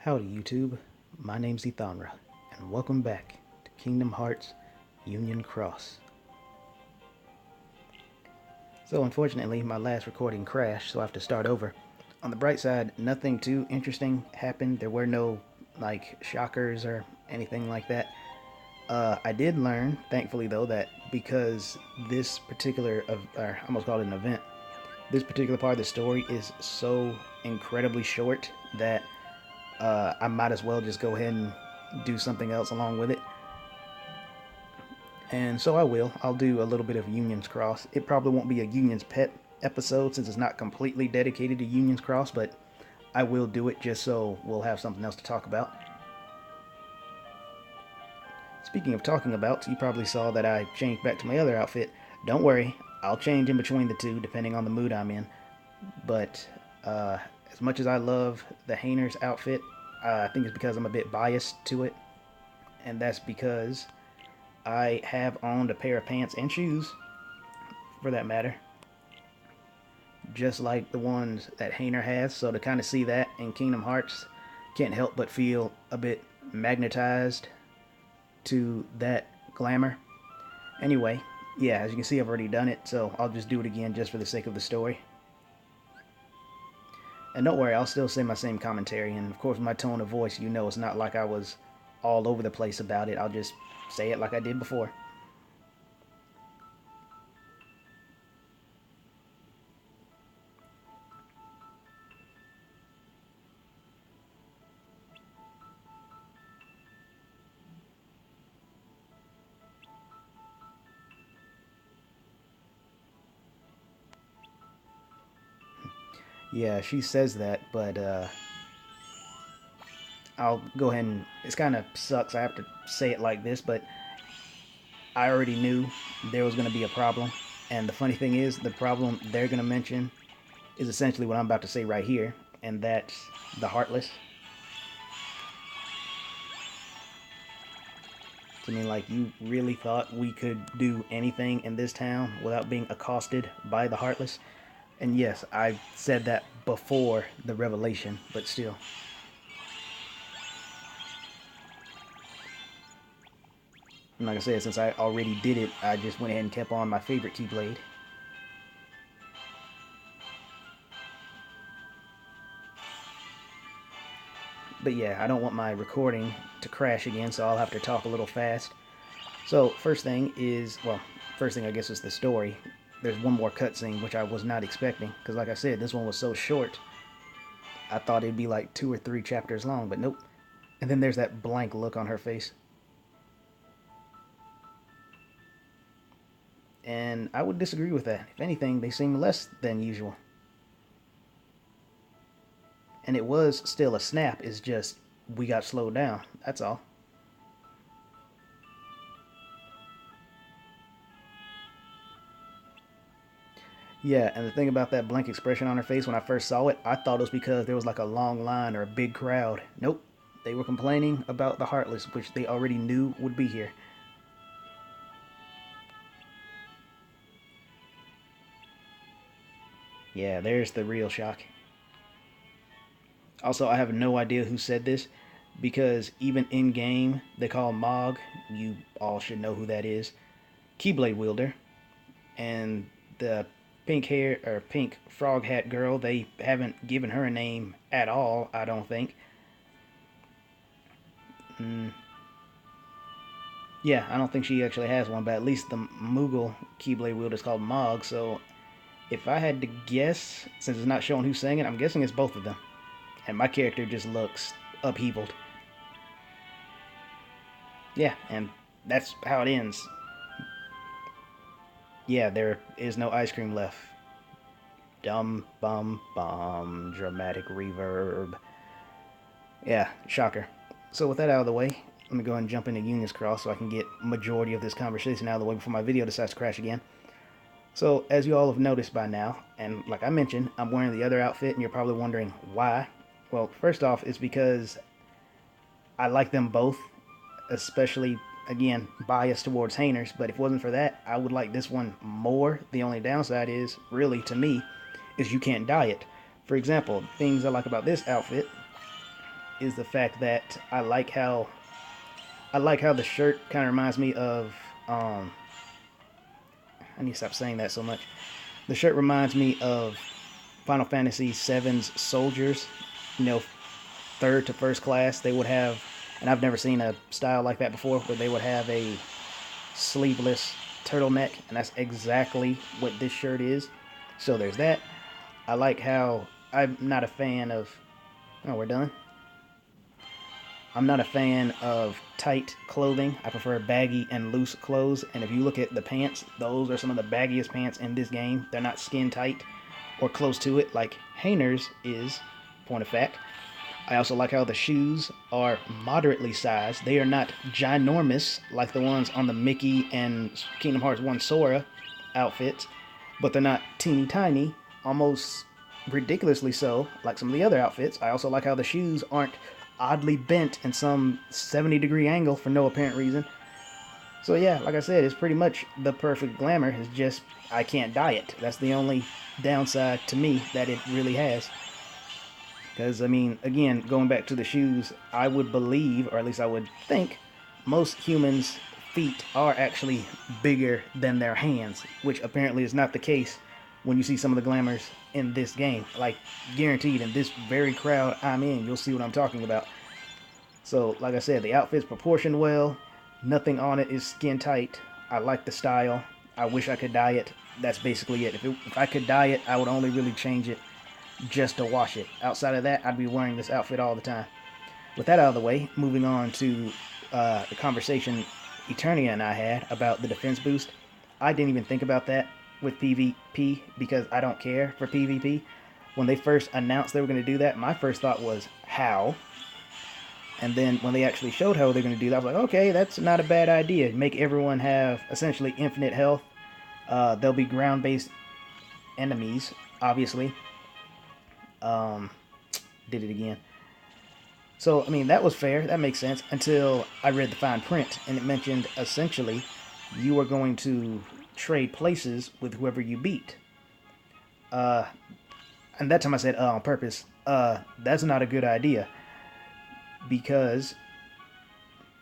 Howdy YouTube, my name's Ethanra, and welcome back to Kingdom Hearts Union Cross. So unfortunately, my last recording crashed, so I have to start over. On the bright side, nothing too interesting happened. There were no, shockers or anything like that. I did learn, thankfully though, that because this particular, I almost called it an event, this particular part of the story is so incredibly short that I might as well just go ahead and do something else along with it. And so I will. I'll do a little bit of Union's Cross. It probably won't be a Union's Pet episode since it's not completely dedicated to Union's Cross, but I will do it just so we'll have something else to talk about. Speaking of talking about, you probably saw that I changed back to my other outfit. Don't worry, I'll change in between the two depending on the mood I'm in. But as much as I love the Hayner's outfit, I think it's because I'm a bit biased to it. And that's because I have owned a pair of pants and shoes, for that matter, just like the ones that Hayner has. So to kind of see that in Kingdom Hearts, can't help but feel a bit magnetized to that glamour. Anyway, yeah, as you can see, I've already done it, so I'll just do it again just for the sake of the story. And don't worry, I'll still say my same commentary, and of course my tone of voice, you know, it's not like I was all over the place about it. I'll just say it like I did before. Yeah, she says that, but I'll go ahead and, it's kind of sucks I have to say it like this, but I already knew there was going to be a problem. And the funny thing is, the problem they're going to mention is essentially what I'm about to say right here, and that's the Heartless. I mean, like, you really thought we could do anything in this town without being accosted by the Heartless? And yes, I said that before the revelation, but still. And like I said, since I already did it, I just went ahead and kept on my favorite Keyblade. But yeah, I don't want my recording to crash again, so I'll have to talk a little fast. So first thing is, well, first thing I guess is the story. There's one more cutscene, which I was not expecting, because like I said, this one was so short. I thought it'd be like 2 or 3 chapters long, but nope. And then there's that blank look on her face. And I would disagree with that. If anything, they seem less than usual. And it was still a snap, it's just we got slowed down, that's all. Yeah, and the thing about that blank expression on her face when I first saw it, I thought it was because there was like a long line or a big crowd. Nope, they were complaining about the Heartless, which they already knew would be here. Yeah, there's the real shock. Also, I have no idea who said this, because even in-game, they call Mog, you all should know who that is, Keyblade wielder, and the pink hair, or pink frog hat girl, they haven't given her a name at all, I don't think. Yeah, I don't think she actually has one, but at least the Moogle Keyblade wielder is called Mog, so if I had to guess, since it's not showing who's saying it, I'm guessing it's both of them. And my character just looks upheavaled. Yeah, and that's how it ends. Yeah, there is no ice cream left. Dum bum bum, dramatic reverb. Yeah, shocker. So with that out of the way, let me go ahead and jump into Union's Cross so I can get majority of this conversation out of the way before my video decides to crash again. So, as you all have noticed by now, and like I mentioned, I'm wearing the other outfit, and you're probably wondering why. Well, first off, it's because I like them both, especially, again, biased towards Hayner's, but if it wasn't for that, I would like this one more. The only downside is, really, to me, is you can't dye it. For example, things I like about this outfit is the fact that I like how the shirt kind of reminds me of I need to stop saying that so much. The shirt reminds me of Final Fantasy VII's soldiers. You know, third to first class, they would have, and I've never seen a style like that before, where they would have a sleeveless turtleneck, and that's exactly what this shirt is. So there's that. I like how I'm not a fan of. Oh, we're done. I'm not a fan of tight clothing. I prefer baggy and loose clothes. And if you look at the pants, those are some of the baggiest pants in this game. They're not skin tight or close to it like Hayner's is, point of fact. I also like how the shoes are moderately sized. They are not ginormous like the ones on the Mickey and Kingdom Hearts 1 Sora outfits, but they're not teeny tiny, almost ridiculously so, like some of the other outfits. I also like how the shoes aren't oddly bent in some 70-degree angle for no apparent reason. So yeah, like I said, it's pretty much the perfect glamour. It's just I can't dye it. That's the only downside to me that it really has. Because, I mean, again, going back to the shoes, I would believe, or at least I would think, most humans' feet are actually bigger than their hands, which apparently is not the case when you see some of the glamours in this game. Like, guaranteed, in this very crowd I'm in, you'll see what I'm talking about. So, like I said, the outfit's proportioned well. Nothing on it is skin tight. I like the style. I wish I could dye it. That's basically it. If I could dye it, I would only really change it just to wash it. Outside of that, I'd be wearing this outfit all the time. With that out of the way, moving on to the conversation Eternia and I had about the defense boost. I didn't even think about that with PvP because I don't care for PvP. When they first announced they were going to do that, my first thought was, how? And then when they actually showed how they're going to do that, I was like, okay, that's not a bad idea. Make everyone have essentially infinite health. There'll be ground-based enemies, obviously. Did it again. So, I mean, that was fair. That makes sense until I read the fine print, and it mentioned essentially you are going to trade places with whoever you beat. And that time I said, on purpose, that's not a good idea. Because,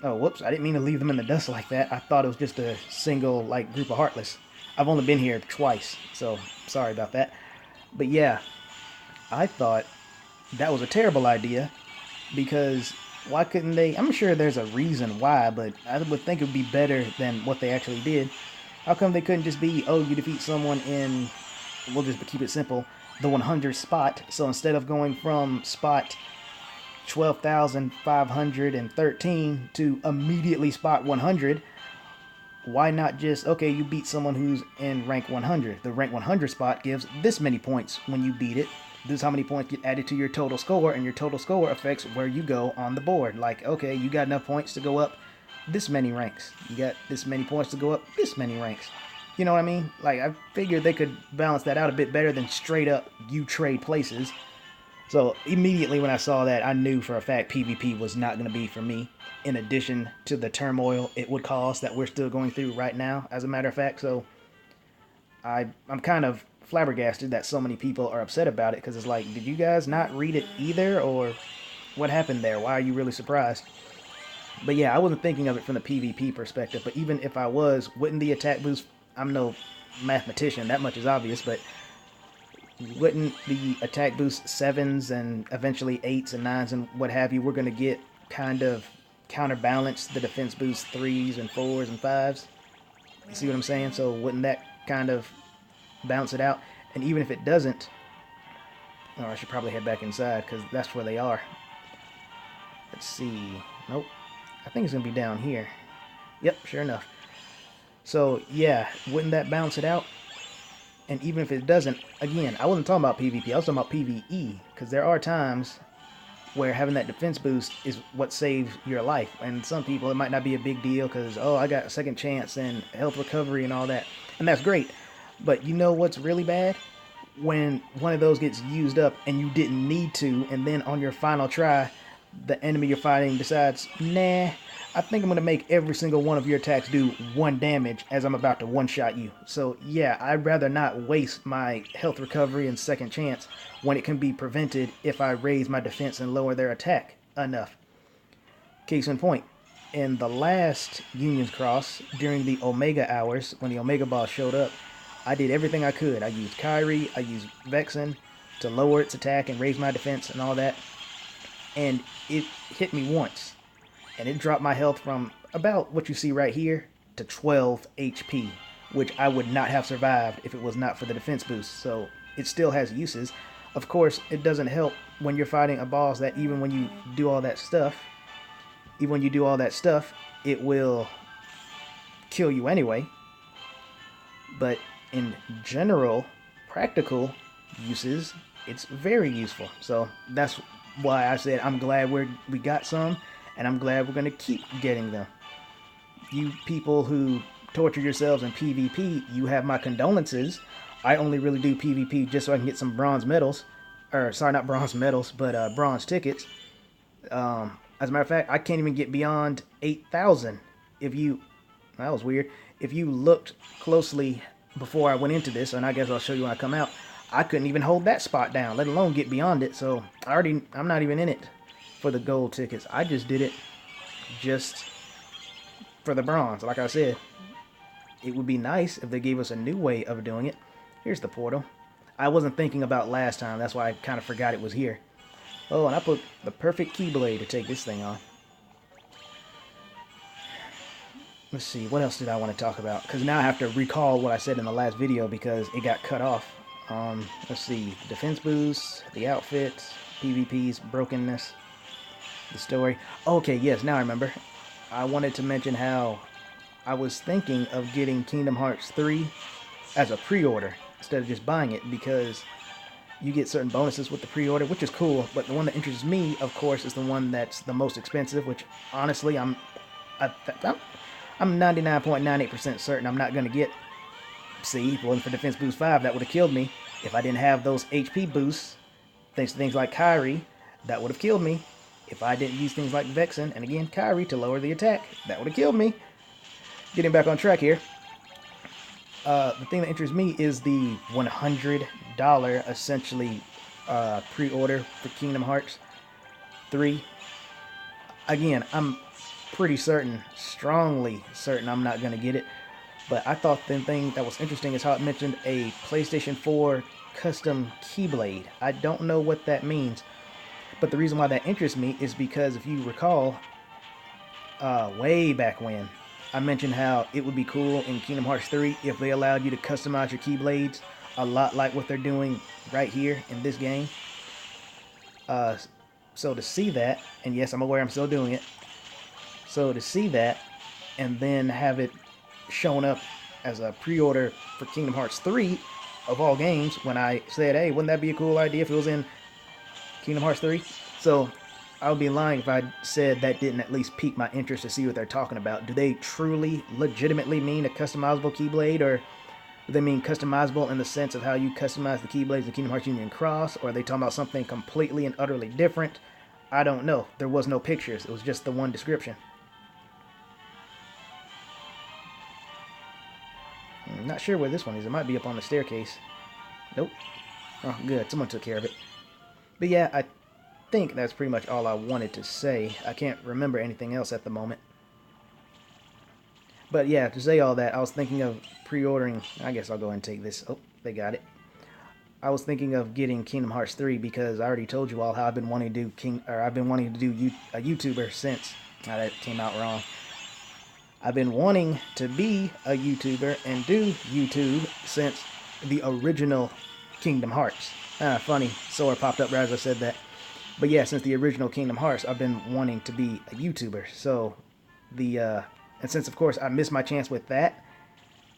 oh, whoops, I didn't mean to leave them in the dust like that. I thought it was just a single, like, group of Heartless. I've only been here twice, so sorry about that. But yeah, I thought that was a terrible idea, because why couldn't they, I'm sure there's a reason why, but I would think it would be better than what they actually did. How come they couldn't just be, oh, you defeat someone in, we'll just keep it simple, the 100 spot, so instead of going from spot 12,513 to immediately spot 100, why not just, okay, you beat someone who's in rank 100. The rank 100 spot gives this many points when you beat it. This is how many points get added to your total score, and your total score affects where you go on the board. Like, okay, you got enough points to go up this many ranks. You got this many points to go up this many ranks. You know what I mean? Like, I figured they could balance that out a bit better than straight up you trade places. So immediately when I saw that, I knew for a fact PvP was not going to be for me, in addition to the turmoil it would cause that we're still going through right now, as a matter of fact. So I'm kind of flabbergasted that so many people are upset about it, because it's like, did you guys not read it either, or what happened there? Why are you really surprised? But yeah, I wasn't thinking of it from the PvP perspective, but even if I was, wouldn't the attack boost, I'm no mathematician, that much is obvious, but wouldn't the attack boost 7s and eventually 8s and 9s and what have you, we're going to get kind of counterbalance the defense boost 3s and 4s and 5s? You see what I'm saying? So wouldn't that kind of balance it out? And even if it doesn't, oh, I should probably head back inside because that's where they are. Let's see. Nope. I think it's going to be down here. Yep, sure enough. So yeah, wouldn't that balance it out? And even if it doesn't, again, I wasn't talking about PvP, I was talking about PvE, because there are times where having that defense boost is what saves your life. And some people, it might not be a big deal because, oh, I got a second chance and health recovery and all that. And that's great. But you know what's really bad? When one of those gets used up and you didn't need to, and then on your final try, the enemy you're fighting decides, nah, I think I'm going to make every single one of your attacks do 1 damage as I'm about to one-shot you. So yeah, I'd rather not waste my health recovery and second chance when it can be prevented if I raise my defense and lower their attack. enough. Case in point, in the last Union's Cross, during the Omega hours, when the Omega boss showed up, I did everything I could. I used Kyrie, I used Vexen to lower its attack and raise my defense and all that. And it hit me once. And it dropped my health from about what you see right here to 12 HP, which I would not have survived if it was not for the defense boost. So it still has uses. Of course, it doesn't help when you're fighting a boss that even when you do all that stuff, it will kill you anyway. But in general, practical uses, it's very useful. So that's why I said I'm glad we got some, and I'm glad we're going to keep getting them. You people who torture yourselves in PvP, you have my condolences. I only really do PvP just so I can get some bronze medals. Or, sorry, not bronze medals, but bronze tickets. As a matter of fact, I can't even get beyond 8,000. That was weird. If you looked closely before I went into this, and I guess I'll show you when I come out, I couldn't even hold that spot down, let alone get beyond it. So I'm not even in it for the gold tickets. I just did it just for the bronze. Like I said, it would be nice if they gave us a new way of doing it. Here's the portal. I wasn't thinking about last time. That's why I kind of forgot it was here. Oh, and I put the perfect keyblade to take this thing on. Let's see, what else did I want to talk about? Because now I have to recall what I said in the last video because it got cut off. Let's see, defense boosts, the outfits, PvP's brokenness, the story. Okay, yes, now I remember. I wanted to mention how I was thinking of getting Kingdom Hearts 3 as a pre-order instead of just buying it, because you get certain bonuses with the pre-order, which is cool, but the one that interests me, of course, is the one that's the most expensive, which honestly I'm 99.98% certain I'm not going to get. See, if it wasn't for Defense Boost 5, that would have killed me. If I didn't have those HP boosts, thanks to things like Kyrie, that would have killed me. If I didn't use things like Vexen, and again, Kyrie to lower the attack, that would have killed me. Getting back on track here. The thing that interests me is the $100, essentially, pre-order for Kingdom Hearts 3. Again, I'm pretty certain, strongly certain I'm not going to get it. But I thought the thing that was interesting is how it mentioned a PlayStation 4 custom Keyblade. I don't know what that means. But the reason why that interests me is because if you recall, way back when, I mentioned how it would be cool in Kingdom Hearts 3 if they allowed you to customize your Keyblades a lot like what they're doing right here in this game. So to see that, and yes, I'm aware I'm still doing it. So to see that, and then have it shown up as a pre-order for Kingdom Hearts 3, of all games, when I said, hey, wouldn't that be a cool idea if it was in Kingdom Hearts 3? So I would be lying if I said that didn't at least pique my interest to see what they're talking about. Do they truly, legitimately mean a customizable Keyblade, or do they mean customizable in the sense of how you customize the Keyblades in Kingdom Hearts Union Cross, or are they talking about something completely and utterly different? I don't know. There was no pictures. It was just the one description. I'm not sure where this one is. It might be up on the staircase. Nope. Oh, good. Someone took care of it. But yeah, I think that's pretty much all I wanted to say. I can't remember anything else at the moment. But yeah, to say all that, I was thinking of pre-ordering. I guess I'll go ahead and take this. Oh, they got it. I was thinking of getting Kingdom Hearts 3 because I already told you all how I've been wanting to do a YouTuber since. Now that came out wrong. I've been wanting to be a YouTuber and do YouTube since the original Kingdom Hearts. Funny, Sora popped up right as I said that. But yeah, since the original Kingdom Hearts, I've been wanting to be a YouTuber. So, and since, of course, I missed my chance with that,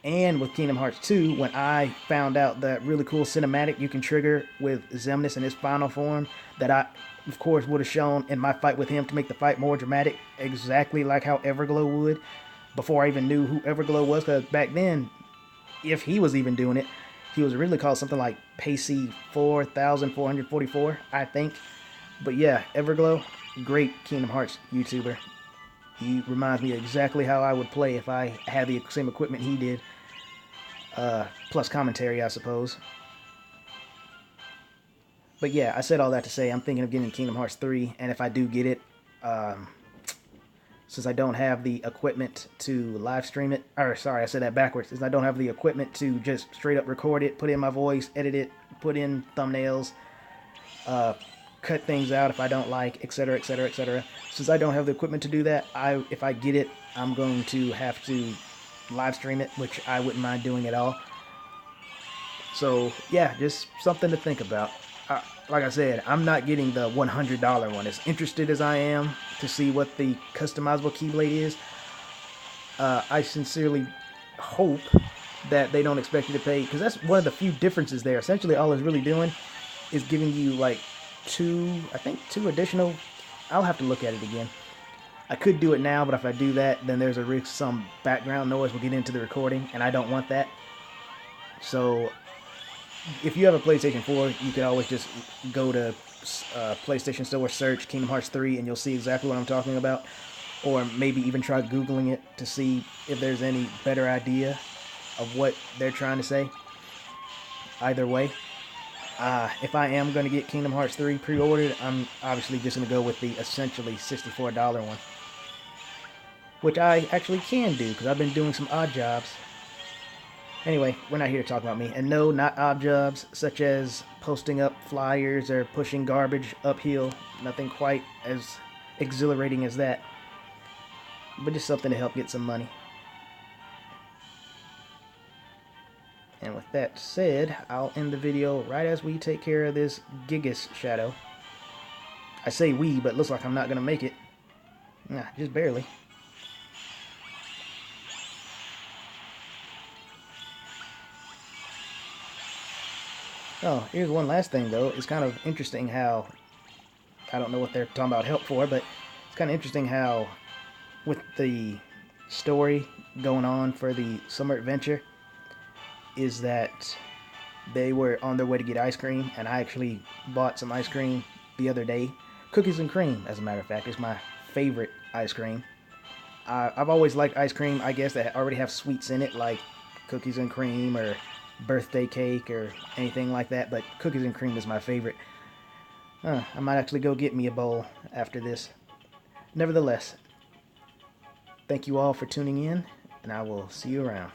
and with Kingdom Hearts 2, when I found out that really cool cinematic you can trigger with Xemnas in his final form, that I, of course, would have shown in my fight with him to make the fight more dramatic, exactly like how Everglow would, before I even knew who Everglow was, because back then, if he was even doing it, he was originally called something like Pacey 4444, I think. But yeah, Everglow, great Kingdom Hearts YouTuber. He reminds me exactly how I would play if I had the same equipment he did. Plus commentary, I suppose. But yeah, I said all that to say I'm thinking of getting Kingdom Hearts 3, and if I do get it, since I don't have the equipment to live stream it, or sorry, I said that backwards, since I don't have the equipment to just straight up record it, put in my voice, edit it, put in thumbnails, cut things out if I don't like, etc., etc., etc. Since I don't have the equipment to do that, if I get it, I'm going to have to live stream it, which I wouldn't mind doing at all. So yeah, just something to think about. Like I said, I'm not getting the $100 one. As interested as I am to see what the customizable Keyblade is, I sincerely hope that they don't expect you to pay, because that's one of the few differences there. Essentially, all it's really doing is giving you like I think two additional. I'll have to look at it again. I could do it now, but if I do that, then there's a risk some background noise will get into the recording, and I don't want that. So if you have a PlayStation 4, you can always just go to PlayStation Store, search Kingdom Hearts 3, and you'll see exactly what I'm talking about. Or maybe even try Googling it to see if there's any better idea of what they're trying to say. Either way, if I am going to get Kingdom Hearts 3 pre-ordered, I'm obviously just going to go with the essentially $64 one. Which I actually can do, because I've been doing some odd jobs. Anyway, we're not here to talk about me. And no, not odd jobs, such as posting up flyers or pushing garbage uphill. Nothing quite as exhilarating as that. But just something to help get some money. And with that said, I'll end the video right as we take care of this Gigas shadow. I say we, but it looks like I'm not going to make it. Nah, just barely. Oh, here's one last thing, though. It's kind of interesting how... I don't know what they're talking about help for, but it's kind of interesting how, with the story going on for the summer adventure, is that they were on their way to get ice cream, and I actually bought some ice cream the other day. Cookies and cream, as a matter of fact, is my favorite ice cream. I've always liked ice cream, I guess, that already have sweets in it, like cookies and cream or birthday cake or anything like that, but cookies and cream is my favorite. I might actually go get me a bowl after this. Nevertheless, thank you all for tuning in, and I will see you around.